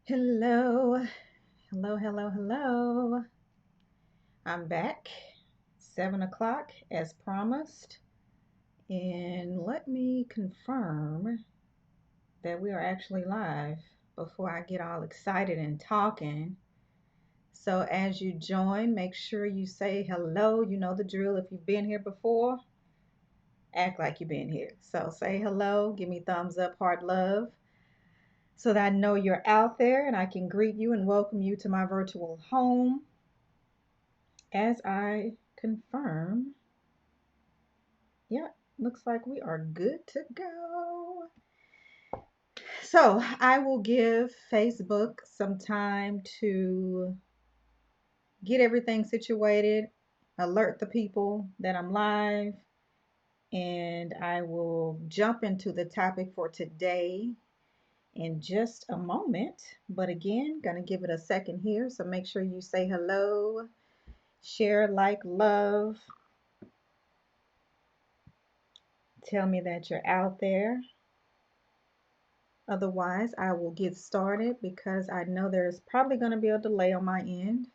Hello, hello. I'm back, 7 o'clock as promised. And let me confirm that we are actually live before I get all excited and talking. So, as you join, make sure you say hello. You know the drill. If you've been here before, act like you've been here. So, say hello, give me thumbs up, heart love, so that I know you're out there and I can greet you and welcome you to my virtual home. As I confirm, yeah, looks like we are good to go. So I will give Facebook some time to get everything situated, alert the people that I'm live, and I will jump into the topic for today in just a moment. But again, gonna give it a second here. So make sure you say hello, share, like, love, tell me that you're out there. Otherwise, I will get started because I know there's probably going to be a delay on my end,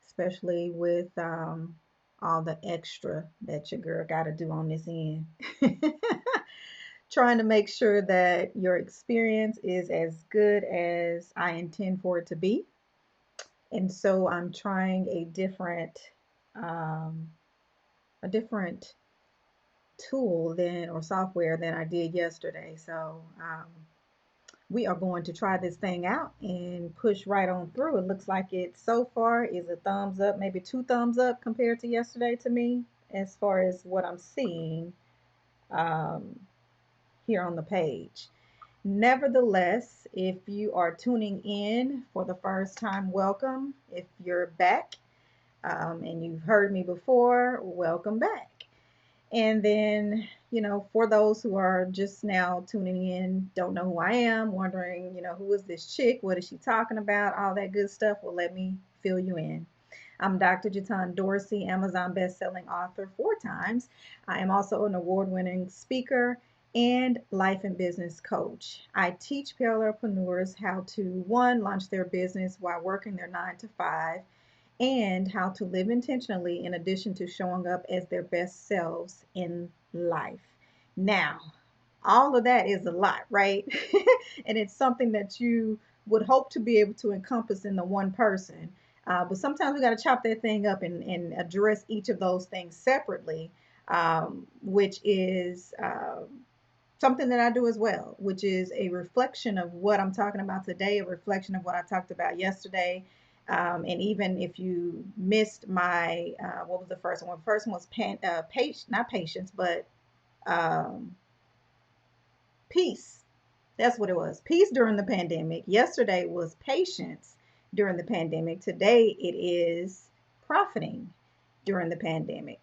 especially with all the extra that your girl got to do on this end. Trying to make sure that your experience is as good as I intend for it to be. And so I'm trying um, a different tool than or software than I did yesterday. So we are going to try this thing out and push right on through. It looks like it so far is a thumbs up, maybe two thumbs up compared to yesterday to me, as far as what I'm seeing um, here on the page. Nevertheless, if you are tuning in for the first time, welcome. If you're back and you've heard me before, welcome back. And then, for those who are just now tuning in, don't know who I am, wondering, who is this chick? What is she talking about? All that good stuff. Well, let me fill you in. I'm Dr. Jatan Dorsey, Amazon best-selling author 4 times. I am also an award-winning speaker and life and business coach. I teach parallelpreneurs how to, one, launch their business while working their 9 to 5, and how to live intentionally in addition to showing up as their best selves in life. Now, all of that is a lot, right? And it's something that you would hope to be able to encompass in the one person. But sometimes we got to chop that thing up and address each of those things separately, which is something that I do as well, which is a reflection of what I'm talking about today, a reflection of what I talked about yesterday. And even if you missed my, what was the first one? The first one was not patience, but um, peace. That's what it was. Peace during the pandemic. Yesterday was patience during the pandemic. Today it is profiting during the pandemic.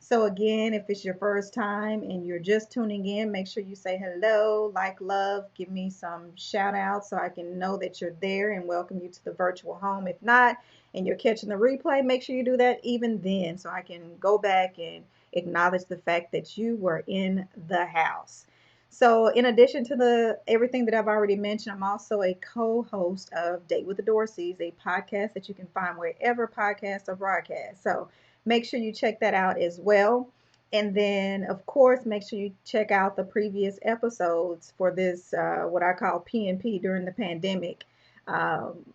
So again, if it's your first time and you're just tuning in, make sure you say hello, like, love, give me some shout outs so I can know that you're there and welcome you to the virtual home. If not, and you're catching the replay, make sure you do that even then so I can go back and acknowledge the fact that you were in the house. So in addition to the everything that I've already mentioned, I'm also a co-host of Date with the Dorseys, a podcast that you can find wherever podcasts are broadcast. So make sure you check that out as well. And then, of course, make sure you check out the previous episodes for this, what I call P&P during the pandemic, um,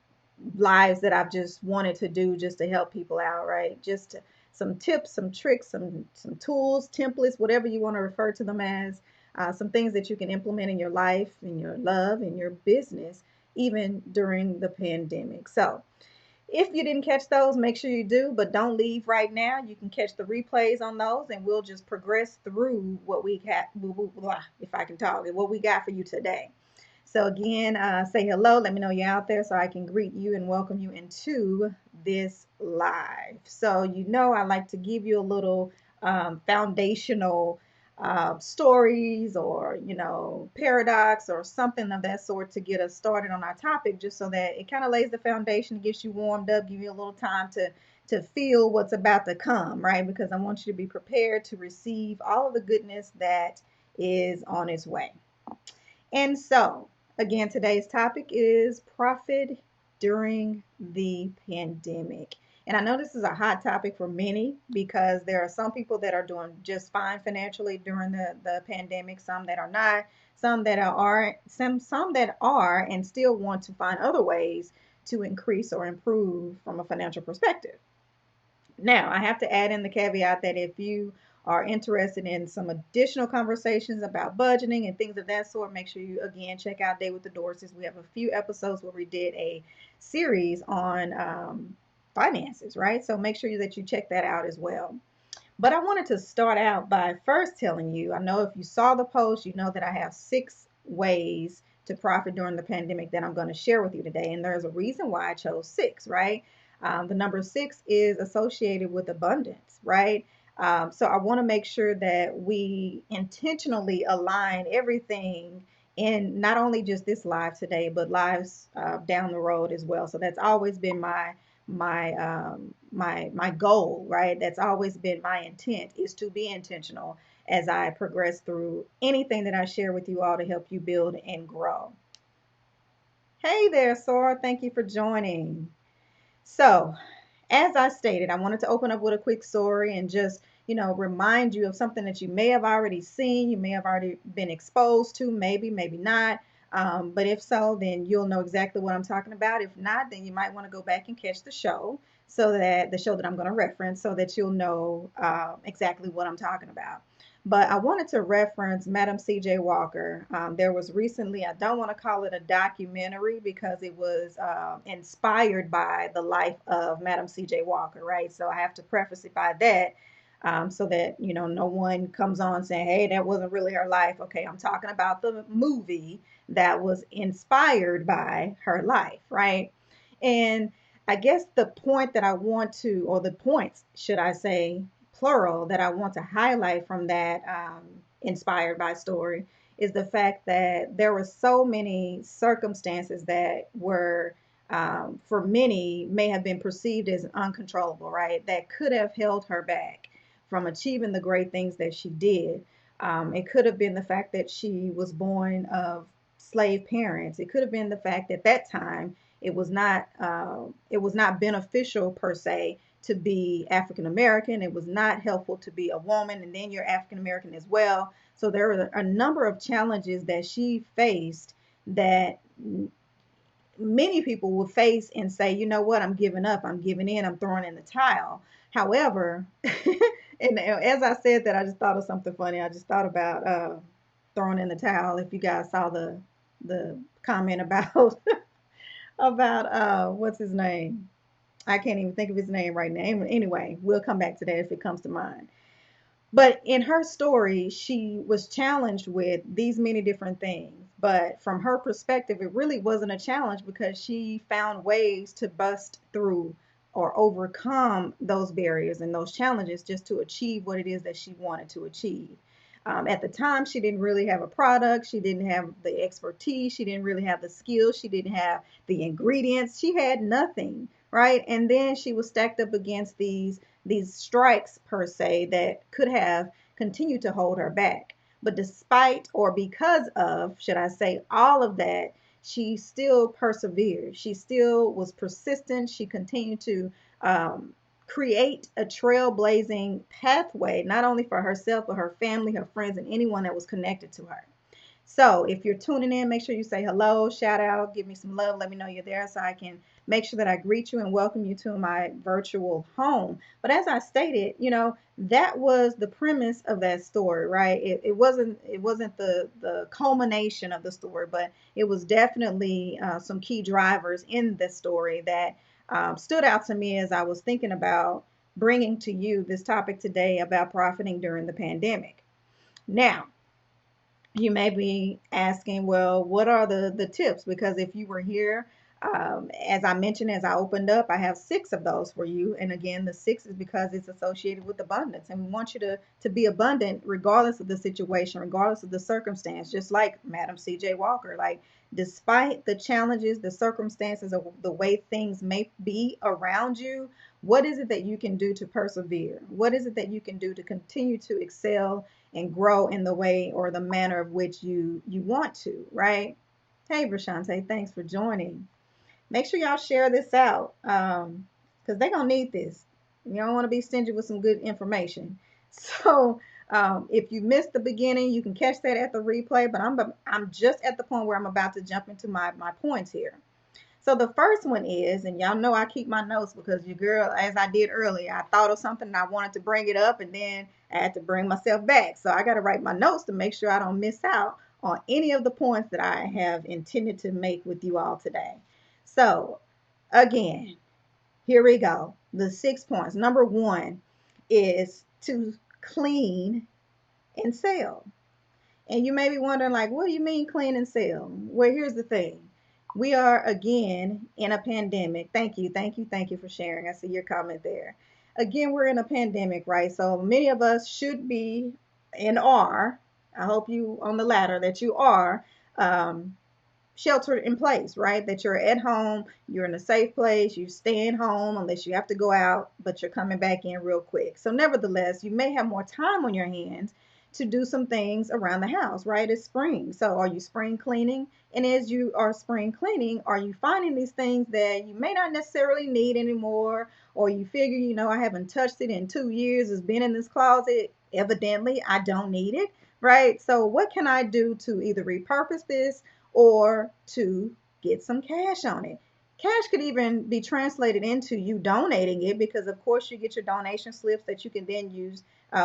lives that I've just wanted to do just to help people out, right? Some tips, some tricks, some tools, templates, whatever you want to refer to them as, some things that you can implement in your life, in your love, in your business, even during the pandemic. So, if you didn't catch those, make sure you do, but don't leave right now. You can catch the replays on those, and we'll just progress through what we got, if I can talk, what we got for you today. So again, say hello. Let me know you're out there so I can greet you and welcome you into this live. So I like to give you a little foundational stories or paradox or something of that sort to get us started on our topic, just so that it kind of lays the foundation, gets you warmed up, give you a little time to feel what's about to come, right? Because I want you to be prepared to receive all of the goodness that is on its way. And so, Again, today's topic is profit during the pandemic. And I know this is a hot topic for many because there are some people that are doing just fine financially during the pandemic, some that are not, some that are and still want to find other ways to increase or improve from a financial perspective. Now, I have to add in the caveat that if you are interested in some additional conversations about budgeting and things of that sort, make sure you again check out Day with the Dorses. We have a few episodes where we did a series on finances, right? So make sure that you check that out as well. But I wanted to start out by first telling you, I know if you saw the post, you know that I have 6 ways to profit during the pandemic that I'm going to share with you today. And there's a reason why I chose 6, right? The number 6 is associated with abundance, right? So I want to make sure that we intentionally align everything in not only just this live today, but lives down the road as well. So that's always been my goal, right? That's always been my intent, is to be intentional as I progress through anything that I share with you all to help you build and grow. Hey there, Sora. Thank you for joining. So, as I stated, I wanted to open up with a quick story and just, remind you of something that you may have already seen, you may have already been exposed to, maybe not. But if so, then you'll know exactly what I'm talking about. If not, then you might want to go back and catch the show, so that the show that I'm going to reference, so that you'll know exactly what I'm talking about. But I wanted to reference Madam C.J. Walker. There was recently, I don't want to call it a documentary because it was inspired by the life of Madam C.J. Walker, right? So I have to preface it by that, so that, no one comes on saying, hey, that wasn't really her life. Okay, I'm talking about the movie that was inspired by her life, right? And I guess the point that I want to, or the points, should I say, plural, that I want to highlight from that inspired by story is the fact that there were so many circumstances that were, for many, may have been perceived as uncontrollable, right? That could have held her back from achieving the great things that she did. It could have been the fact that she was born of slave parents. It could have been the fact that that time it was not beneficial per se to be African American. It was not helpful to be a woman, and then you're African American as well. So there were a number of challenges that she faced that many people will face and say, you know what, I'm giving up, I'm giving in, I'm throwing in the towel. However, and as I said that, I just thought of something funny. I just thought about throwing in the towel. If you guys saw the comment about about what's his name? I can't even think of his name right now. Anyway, we'll come back to that if it comes to mind. But in her story, she was challenged with these many different things. But from her perspective, it really wasn't a challenge because she found ways to bust through or overcome those barriers and those challenges just to achieve what it is that she wanted to achieve. At the time, she didn't really have a product. She didn't have the expertise. She didn't really have the skills. She didn't have the ingredients. She had nothing, right? And then she was stacked up against these strikes per se that could have continued to hold her back. But despite or because of, should I say, all of that, she still persevered. She still was persistent. She continued to create a trailblazing pathway, not only for herself, but her family, her friends, and anyone that was connected to her. So if you're tuning in, make sure you say hello, shout out, give me some love, let me know you're there so I can make sure that I greet you and welcome you to my virtual home. But as I stated, that was the premise of that story, right? It wasn't the culmination of the story, but it was definitely some key drivers in the story that stood out to me as I was thinking about bringing to you this topic today about profiting during the pandemic. Now, you may be asking, well, what are the tips? Because if you were here, as I mentioned, as I opened up, I have 6 of those for you. And again, the 6 is because it's associated with abundance. And we want you to be abundant regardless of the situation, regardless of the circumstance, just like Madam C.J. Walker. Like, despite the challenges, the circumstances, of the way things may be around you, what is it that you can do to persevere? What is it that you can do to continue to excel and grow in the way or the manner of which you want to, right? Hey, Brashante, thanks for joining. Make sure y'all share this out because they're going to need this. You don't want to be stingy with some good information. So if you missed the beginning, you can catch that at the replay, but I'm just at the point where I'm about to jump into my points here. So the first one is, and y'all know I keep my notes because your girl, as I did earlier, I thought of something and I wanted to bring it up and then I had to bring myself back. So I got to write my notes to make sure I don't miss out on any of the points that I have intended to make with you all today. So again, here we go. The 6 points. Number one is to clean and sell. And you may be wondering, like, what do you mean clean and sell? Well, here's the thing. We are again in a pandemic. Thank you, thank you, thank you for sharing. I see your comment there. Again, we're in a pandemic, right? So many of us should be and are. I hope you on the latter that you are um, shelter in place, right? That you're at home, you're in a safe place, you staying home unless you have to go out, but you're coming back in real quick. So, nevertheless, you may have more time on your hands to do some things around the house, right? It's spring. So, are you spring cleaning? And as you are spring cleaning, are you finding these things that you may not necessarily need anymore? Or you figure, I haven't touched it in 2 years, it's been in this closet. Evidently, I don't need it, right? So, what can I do to either repurpose this or to get some cash on it? Cash could even be translated into you donating it because, of course, you get your donation slips that you can then use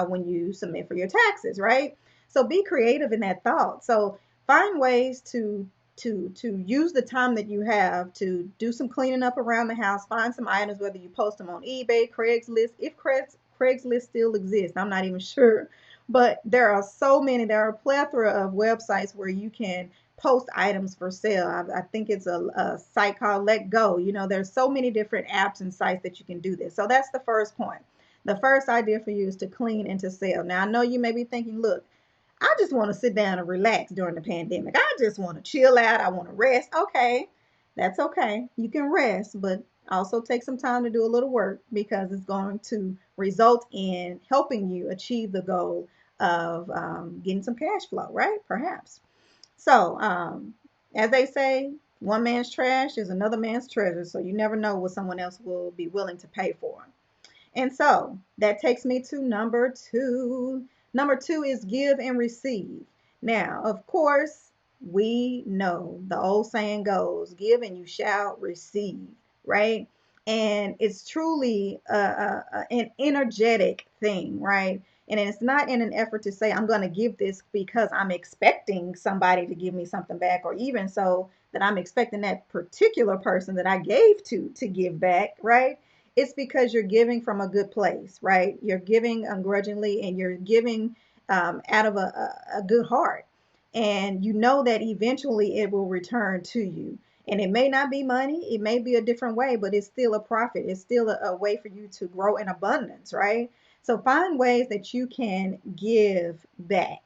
when you submit for your taxes, right? So be creative in that thought. So find ways to use the time that you have to do some cleaning up around the house. Find some items, whether you post them on eBay, Craigslist, if Craigslist still exists. I'm not even sure, but there are so many. There are a plethora of websites where you can post items for sale. I think it's a site called Let Go. There's so many different apps and sites that you can do this. So that's the first point. The first idea for you is to clean and to sell. Now, I know you may be thinking, look, I just want to sit down and relax during the pandemic. I just want to chill out. I want to rest. Okay, that's okay. You can rest, but also take some time to do a little work because it's going to result in helping you achieve the goal of getting some cash flow, right? Perhaps. So, as they say, one man's trash is another man's treasure. So you never know what someone else will be willing to pay for. And so that takes me to number two. Number two is give and receive. Now, of course, we know the old saying goes, give and you shall receive, right? And it's truly an energetic thing, right? And it's not in an effort to say, I'm going to give this because I'm expecting somebody to give me something back, or even so that I'm expecting that particular person that I gave to give back, right? It's because you're giving from a good place, right? You're giving ungrudgingly and you're giving out of a good heart. And you know that eventually it will return to you. And it may not be money, it may be a different way, but it's still a profit. It's still a way for you to grow in abundance, right? So find ways that you can give back,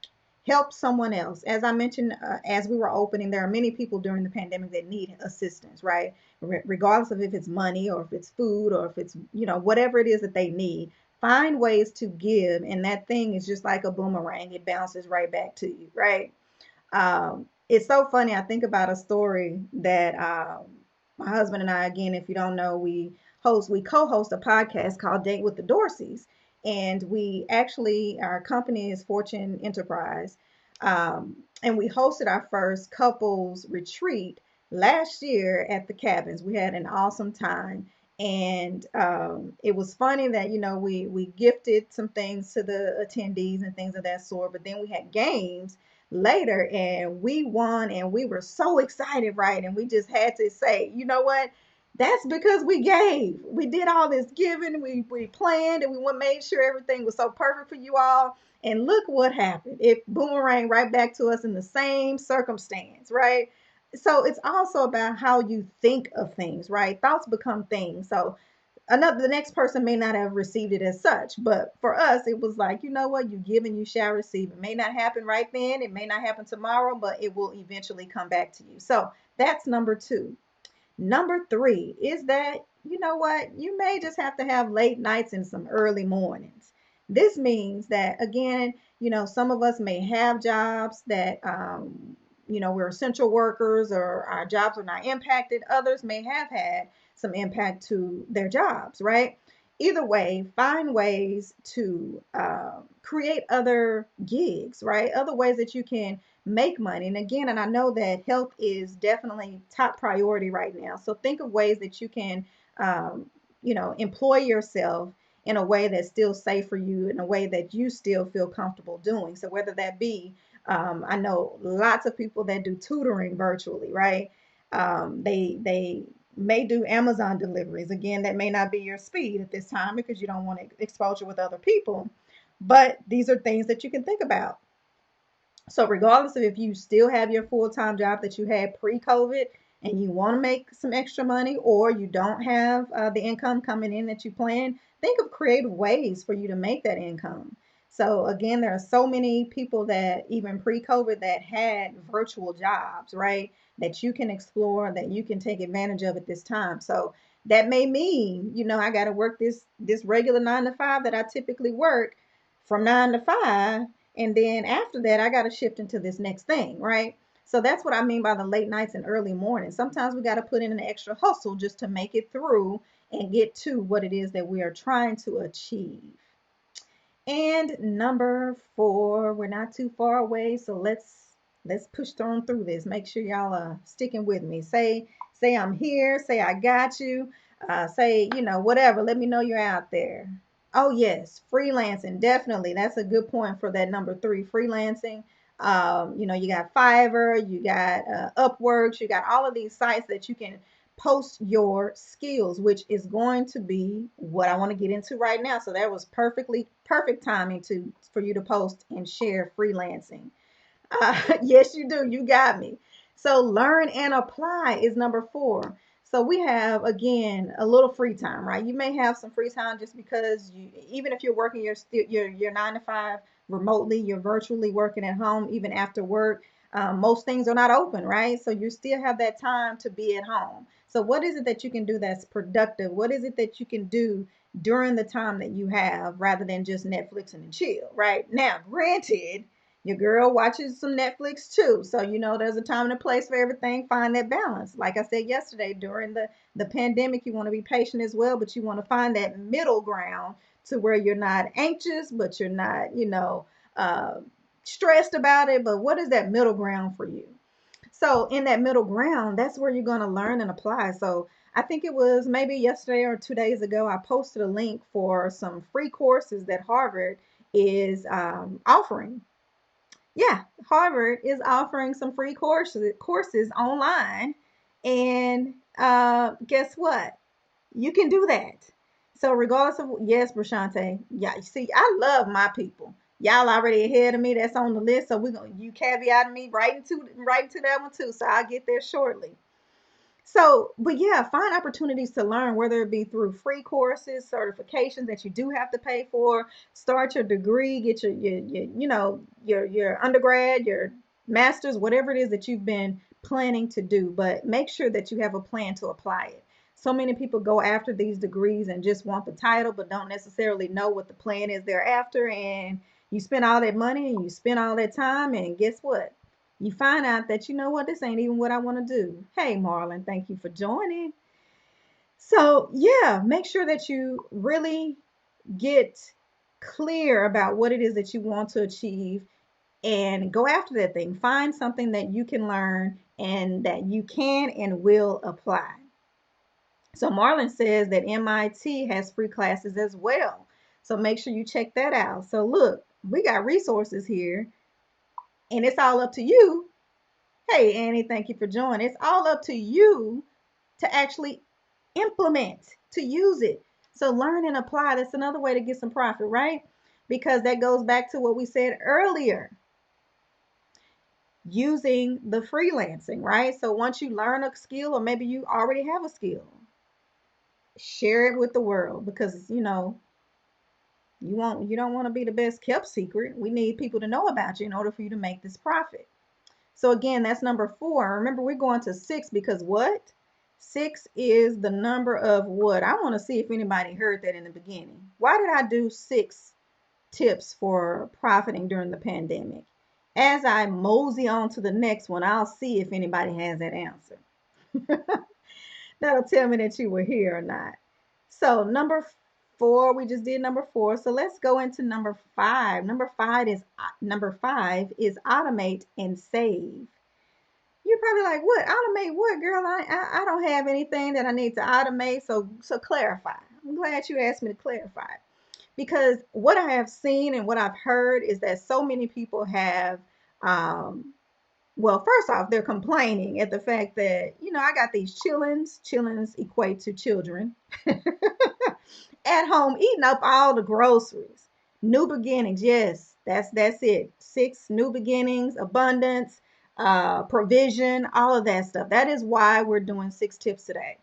help someone else. As I mentioned, as we were opening, there are many people during the pandemic that need assistance, right? Regardless of if it's money or if it's food or if it's, whatever it is that they need. Find ways to give, and that thing is just like a boomerang. It bounces right back to you, right? It's so funny. I think about a story that my husband and I, again, if you don't know, we co-host a podcast called Date with the Dorseys, and we actually our company is Fortune Enterprise, and we hosted our first couples retreat last year at the cabins. We had an awesome time. And it was funny that we gifted some things to the attendees and things of that sort, but then we had games later and we won and we were so excited, right? And we just had to say, you know what? That's because we gave. We did all this giving, we planned and we made sure everything was so perfect for you all. And look what happened. It boomerang right back to us in the same circumstance, right? So it's also about how you think of things, right? Thoughts become things. So the next person may not have received it as such, but for us it was like, you know what, you give and you shall receive. It may not happen right then, it may not happen tomorrow, but it will eventually come back to you. So that's number two. Number three is that, you know what, you may just have to have late nights and some early mornings. This means that, again, some of us may have jobs that we're essential workers or our jobs are not impacted. Others may have had some impact to their jobs, right? Either way, find ways to create other gigs, right? Other ways that you can make money. And again, and I know that health is definitely top priority right now. So think of ways that you can, employ yourself in a way that's still safe for you, in a way that you still feel comfortable doing. So whether that be, I know lots of people that do tutoring virtually, right? They may do Amazon deliveries. Again, that may not be your speed at this time because you don't want exposure with other people. But these are things that you can think about. So regardless of if you still have your full-time job that you had pre-COVID and you want to make some extra money, or you don't have the income coming in that you plan, think of creative ways for you to make that income. So again, there are so many people that even pre-COVID that had virtual jobs, right? That you can explore, that you can take advantage of at this time. So that may mean, I got to work this regular 9 to 5 that I typically work from 9 to 5, and then after that, I got to shift into this next thing, right? So that's what I mean by the late nights and early mornings. Sometimes we got to put in an extra hustle just to make it through and get to what it is that we are trying to achieve. And number 4, we're not too far away, so let's push on through this. Make sure y'all are sticking with me. Say I'm here. Say I got you. Say whatever. Let me know you're out there. Oh yes, freelancing, definitely. That's a good point for that number 3, freelancing. You got Fiverr, you got Upworks, you got all of these sites that you can post your skills, which is going to be what I want to get into right now. So that was perfect timing for you to post and share freelancing. Yes, you do. You got me. So learn and apply is number 4. So we have, again, a little free time, right? You may have some free time just because even if you're working your 9 to 5 remotely, you're virtually working at home, even after work. Most things are not open, right? So you still have that time to be at home. So what is it that you can do that's productive? What is it that you can do during the time that you have rather than just Netflix and chill, right? Now, granted, your girl watches some Netflix too. So, there's a time and a place for everything. Find that balance. Like I said yesterday, during the pandemic, you want to be patient as well, but you want to find that middle ground to where you're not anxious, but you're not, uh, stressed about it. But what is that middle ground for you? So in that middle ground, that's where you're going to learn and apply. So I think it was maybe yesterday or 2 days ago, I posted a link for some free courses that Harvard is offering. Yeah, Harvard is offering some free courses online, and guess what? You can do that. So regardless of, yes, Brashante, yeah, you see, I love my people. Y'all already ahead of me. That's on the list. So we're gonna you caveat me right into that one too. So I'll get there shortly. So, but yeah, find opportunities to learn, whether it be through free courses, certifications that you do have to pay for, start your degree, get your undergrad, your master's, whatever it is that you've been planning to do, but make sure that you have a plan to apply it. So many people go after these degrees and just want the title, but don't necessarily know what the plan is thereafter. And you spend all that money and you spend all that time, and guess what? You find out that, what, this ain't even what I want to do. Hey, Marlon, thank you for joining. So, yeah, make sure that you really get clear about what it is that you want to achieve and go after that thing. Find something that you can learn and that you can and will apply. So, Marlon says that MIT has free classes as well. So, make sure you check that out. So, look, we got resources here, and it's all up to you. Hey, Annie, thank you for joining. It's all up to you to actually implement, to use it. So learn and apply. That's another way to get some profit, right? Because that goes back to what we said earlier, using the freelancing, right? So once you learn a skill, or maybe you already have a skill, share it with the world, because you don't want to be the best kept secret. We need people to know about you in order for you to make this profit. So again, that's number 4. Remember, we're going to 6 because what? 6 is the number of what? I want to see if anybody heard that in the beginning. Why did I do 6 tips for profiting during the pandemic? As I mosey on to the next one, I'll see if anybody has that answer. That'll tell me that you were here or not. So number four, we just did number four. So let's go into number five. Number five is automate and save. You're probably like, what? Automate what, girl? I don't have anything that I need to automate. So clarify. I'm glad you asked me to clarify. Because what I have seen and what I've heard is that so many people have um, well, first off, they're complaining at the fact that, I got these chillins. Chillins equate to children at home eating up all the groceries. New beginnings, yes, that's it. Six new beginnings, abundance, provision, all of that stuff. That is why we're doing 6 tips today.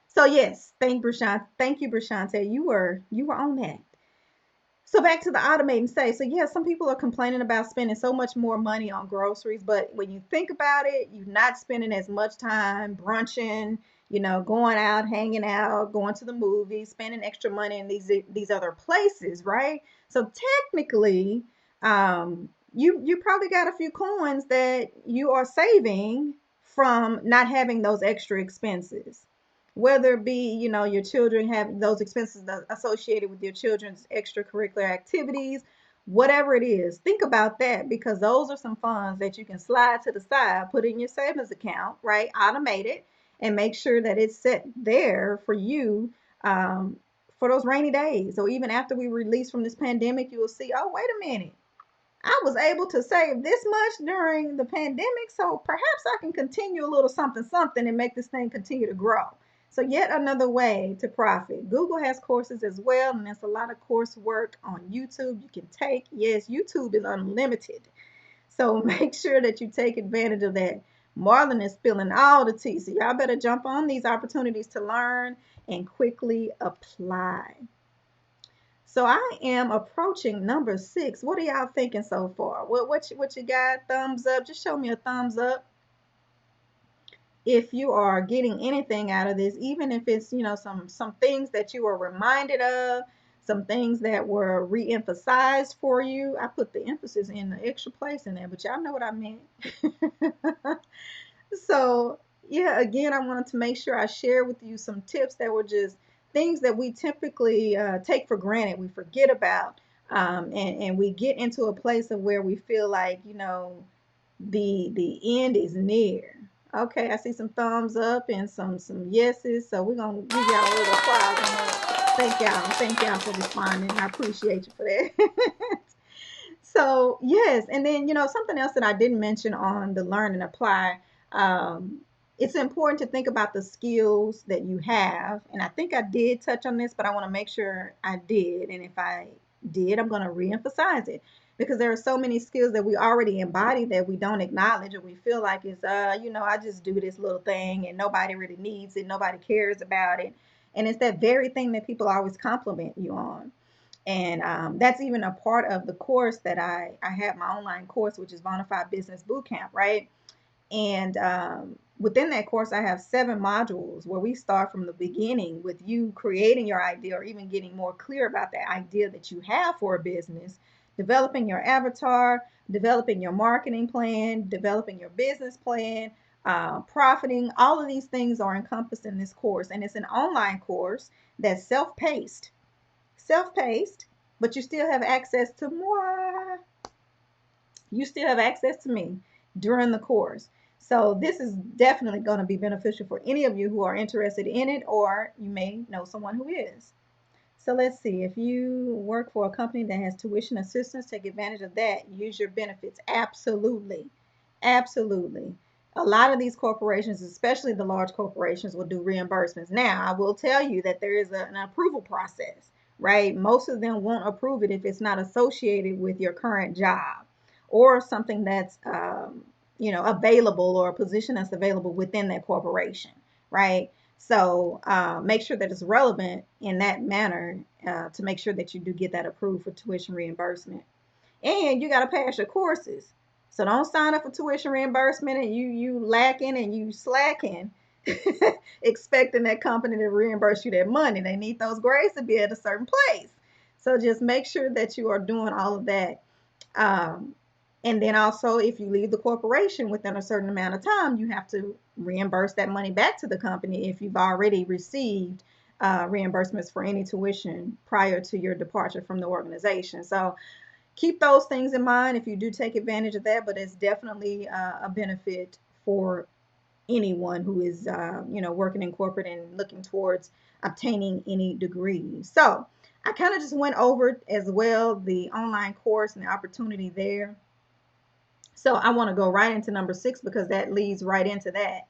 So yes, thank you, Brashante. You were on that. So back to the automate and save. So yeah, some people are complaining about spending so much more money on groceries, but when you think about it, you're not spending as much time brunching, going out, hanging out, going to the movies, spending extra money in these other places, right? So technically, you probably got a few coins that you are saving from not having those extra expenses, whether it be, your children have those expenses associated with your children's extracurricular activities, whatever it is. Think about that, because those are some funds that you can slide to the side, put in your savings account, right? Automate it and make sure that it's set there for you, for those rainy days. So even after we release from this pandemic, you will see, oh, wait a minute. I was able to save this much during the pandemic, so perhaps I can continue a little something, something, and make this thing continue to grow. So, yet another way to profit. Google has courses as well, and there's a lot of coursework on YouTube you can take. Yes, YouTube is unlimited. So, make sure that you take advantage of that. Marlon is spilling all the tea, so y'all better jump on these opportunities to learn and quickly apply. So I am approaching number 6. What are y'all thinking so far? What you got? Thumbs up. Just show me a thumbs up if you are getting anything out of this, even if it's, some things that you were reminded of, some things that were re-emphasized for you. I put the emphasis in the extra place in there, but y'all know what I meant. So, yeah, again, I wanted to make sure I share with you some tips that were just things that we typically take for granted, we forget about, and we get into a place of where we feel like, the end is near. Okay, I see some thumbs up and some yeses, so we're gonna give y'all a little applause. Thank y'all for responding. I appreciate you for that. So yes, and then something else that I didn't mention on the learn and apply. Um, it's important to think about the skills that you have, and I think I did touch on this, but I want to make sure I did. And if I did, I'm going to reemphasize it, because there are so many skills that we already embody that we don't acknowledge, or we feel like it's I just do this little thing and nobody really needs it, nobody cares about it, and it's that very thing that people always compliment you on. And that's even a part of the course that I have, my online course, which is Bonafide Business Bootcamp, right? And within that course, I have 7 modules where we start from the beginning with you creating your idea, or even getting more clear about the idea that you have for a business, developing your avatar, developing your marketing plan, developing your business plan, profiting. All of these things are encompassed in this course. And it's an online course that's self-paced, but you still have access to more. You still have access to me during the course. So this is definitely going to be beneficial for any of you who are interested in it, or you may know someone who is. So let's see. If you work for a company that has tuition assistance, take advantage of that. Use your benefits. Absolutely. Absolutely. A lot of these corporations, especially the large corporations, will do reimbursements. Now, I will tell you that there is an approval process, right? Most of them won't approve it if it's not associated with your current job, or something that's, available, or a position that's available within that corporation, right? So make sure that it's relevant in that manner, to make sure that you do get that approved for tuition reimbursement. And you got to pass your courses. So don't sign up for tuition reimbursement and you lacking and you slacking, expecting that company to reimburse you that money. They need those grades to be at a certain place. So just make sure that you are doing all of that. Um, And then also, if you leave the corporation within a certain amount of time, you have to reimburse that money back to the company if you've already received reimbursements for any tuition prior to your departure from the organization. So keep those things in mind if you do take advantage of that, but it's definitely a benefit for anyone who is, working in corporate and looking towards obtaining any degrees. So I kind of just went over as well the online course and the opportunity there. So I want to go right into number 6 because that leads right into that.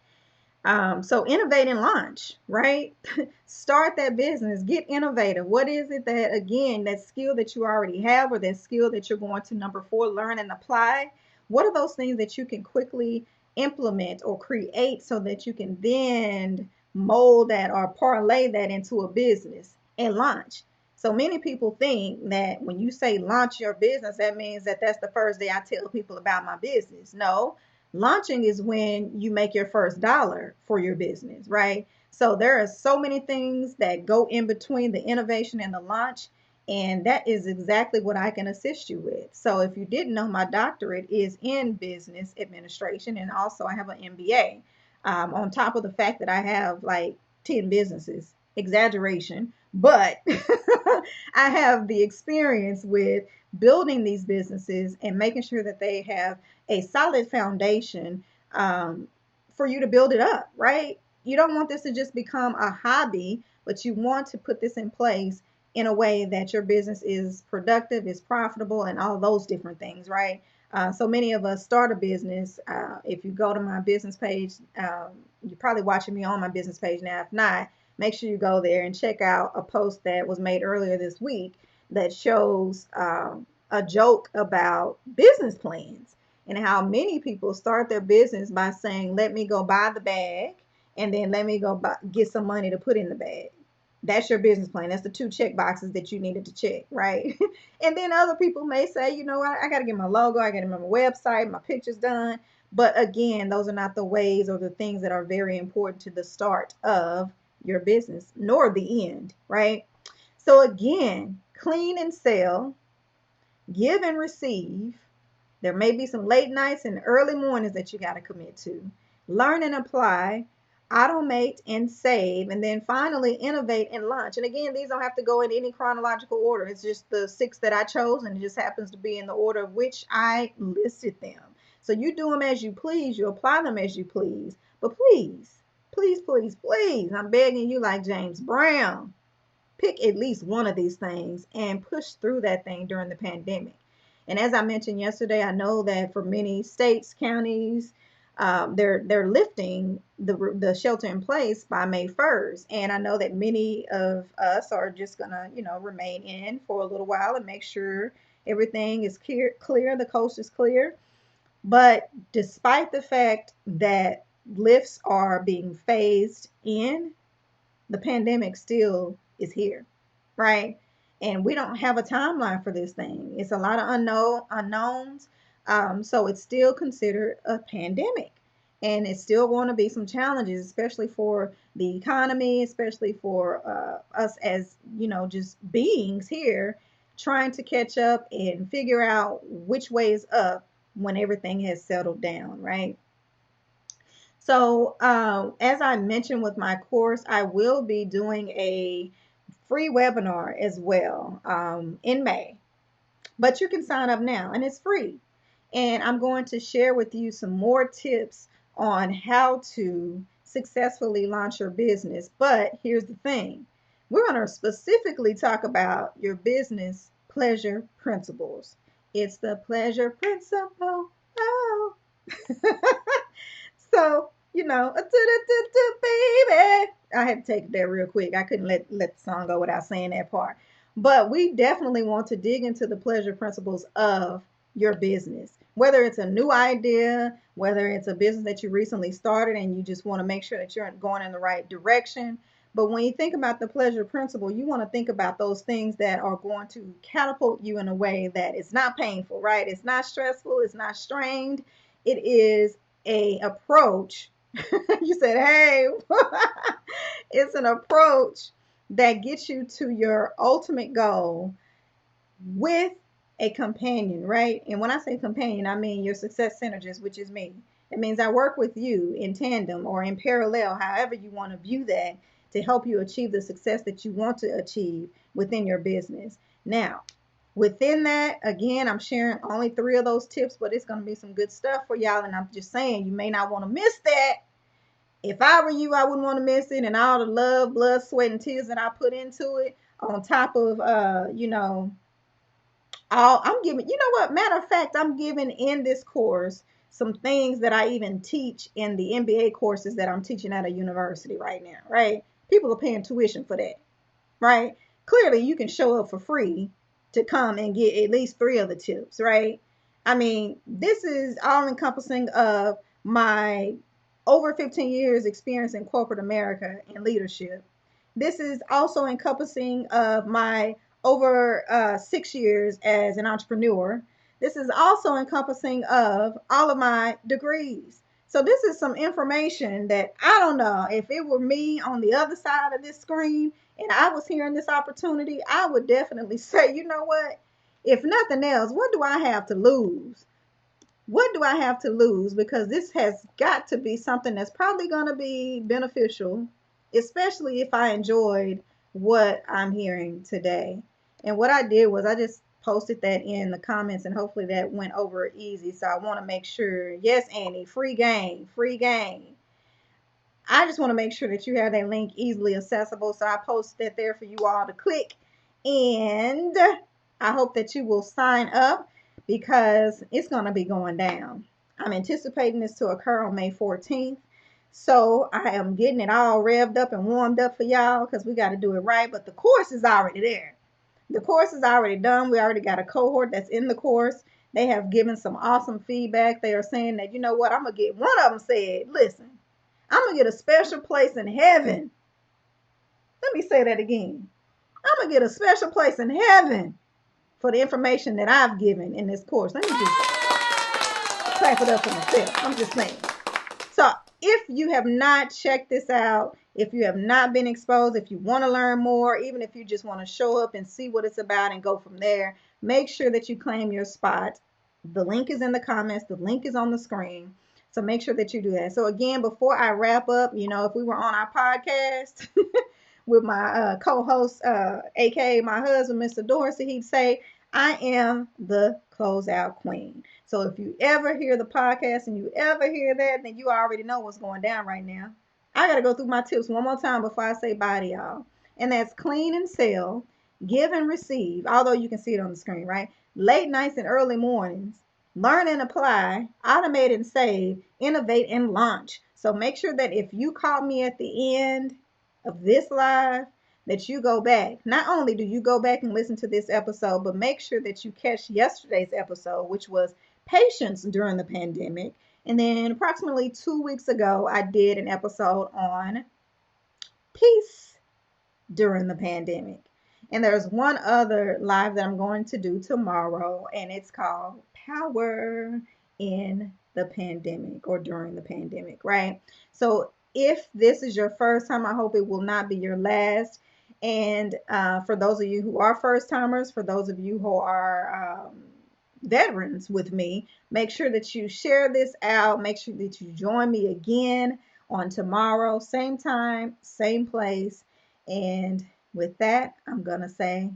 So innovate and launch, right? Start that business, get innovative. What is it that, again, that skill that you already have or that skill that you're going to, number 4, learn and apply? What are those things that you can quickly implement or create so that you can then mold that or parlay that into a business and launch? So many people think that when you say launch your business, that means that that's the first day I tell people about my business. No, launching is when you make your first dollar for your business, right? So there are so many things that go in between the innovation and the launch, and that is exactly what I can assist you with. So if you didn't know, my doctorate is in business administration, and also I have an MBA. On top of the fact that I have like 10 businesses, exaggeration, but I have the experience with building these businesses and making sure that they have a solid foundation for you to build it up, right? You don't want this to just become a hobby, but you want to put this in place in a way that your business is productive, is profitable, and all those different things, right? So many of us start a business. If you go to my business page, you're probably watching me on my business page now. If not, make sure you go there and check out a post that was made earlier this week that shows a joke about business plans and how many people start their business by saying, let me go buy the bag and then let me go get some money to put in the bag. That's your business plan. That's the 2 check boxes that you needed to check, right? And then other people may say, you know what, I got to get my logo, I got to get my website, my pictures done. But again, those are not the ways or the things that are very important to the start of your business, nor the end, right? So again, clean and sell, give and receive. There may be some late nights and early mornings that you got to commit to. Learn and apply, automate and save, and then finally innovate and launch. And again, these don't have to go in any chronological order. It's just the 6 that I chose, and it just happens to be in the order of which I listed them. So you do them as you please, you apply them as you please. But please, please, please, please, I'm begging you like James Brown, pick at least one of these things and push through that thing during the pandemic. And as I mentioned yesterday, I know that for many states, counties, they're lifting the shelter in place by May 1st. And I know that many of us are just gonna, remain in for a little while and make sure everything is clear, the coast is clear. But despite the fact that lifts are being phased in, the pandemic still is here, right? And we don't have a timeline for this thing. It's a lot of unknowns. So it's still considered a pandemic. And it's still going to be some challenges, especially for the economy, especially for us as, just beings here, trying to catch up and figure out which way is up when everything has settled down, right? So, as I mentioned with my course, I will be doing a free webinar as well in May. But you can sign up now and it's free. And I'm going to share with you some more tips on how to successfully launch your business. But here's the thing, we're going to specifically talk about your business pleasure principles. It's the pleasure principle. Oh. So, baby. I had to take that real quick. I couldn't let the song go without saying that part. But we definitely want to dig into the pleasure principles of your business. Whether it's a new idea, whether it's a business that you recently started and you just want to make sure that you're going in the right direction. But when you think about the pleasure principle, you want to think about those things that are going to catapult you in a way that is not painful, right? It's not stressful, it's not strained. It is a approach. You said, hey, it's an approach that gets you to your ultimate goal with a companion, right? And when I say companion, I mean your success synergist, which is me. It means I work with you in tandem or in parallel, however you want to view that, to help you achieve the success that you want to achieve within your business. Now, within that, again, I'm sharing only 3 of those tips, but it's going to be some good stuff for y'all. And I'm just saying, you may not want to miss that. If I were you, I wouldn't want to miss it. And all the love, blood, sweat, and tears that I put into it, on top of, I'm giving, you know what? Matter of fact, I'm giving in this course some things that I even teach in the MBA courses that I'm teaching at a university right now, right? People are paying tuition for that, right? Clearly, you can show up for free to come and get at least 3 of the tips, right? I mean, this is all encompassing of my over 15 years experience in corporate America and leadership. This is also encompassing of my over 6 years as an entrepreneur. This is also encompassing of all of my degrees. So this is some information that I don't know, if it were me on the other side of this screen and I was hearing this opportunity, I would definitely say, you know what? If nothing else, what do I have to lose? What do I have to lose? Because this has got to be something that's probably going to be beneficial, especially if I enjoyed what I'm hearing today. And what I did was I just posted that in the comments, and hopefully that went over easy. So I want to make sure, yes, Annie, free game, free game. I just want to make sure that you have that link easily accessible. So I posted that there for you all to click. And I hope that you will sign up because it's going to be going down. I'm anticipating this to occur on May 14th. So I am getting it all revved up and warmed up for y'all because we got to do it right. But the course is already there. The course is already done. We already got a cohort that's in the course. They have given some awesome feedback. They are saying that, you know what, I'm going to get, one of them said, listen, I'm going to get a special place in heaven. Let me say that again. I'm going to get a special place in heaven for the information that I've given in this course. Let me just clap it up for myself. I'm just saying. So if you have not checked this out, if you have not been exposed, if you want to learn more, even if you just want to show up and see what it's about and go from there, make sure that you claim your spot. The link is in the comments. The link is on the screen. So make sure that you do that. So again, before I wrap up, if we were on our podcast with my co-host, aka my husband, Mr. Dorsey, he'd say, I am the closeout queen. So if you ever hear the podcast and you ever hear that, then you already know what's going down right now. I got to go through my tips one more time before I say bye to y'all. And that's clean and sell, give and receive, although you can see it on the screen, right? Late nights and early mornings, learn and apply, automate and save, innovate and launch. So make sure that if you caught me at the end of this live, that you go back. Not only do you go back and listen to this episode, but make sure that you catch yesterday's episode, which was patience during the pandemic. And then approximately 2 weeks ago, I did an episode on peace during the pandemic. And there's one other live that I'm going to do tomorrow, and it's called Power in the Pandemic or During the Pandemic, right? So if this is your first time, I hope it will not be your last. And for those of you who are first timers, for those of you who are veterans with me, make sure that you share this out. Make sure that you join me again on tomorrow, same time, same place. And with that, I'm going to say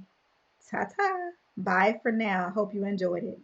ta-ta. Bye for now. Hope you enjoyed it.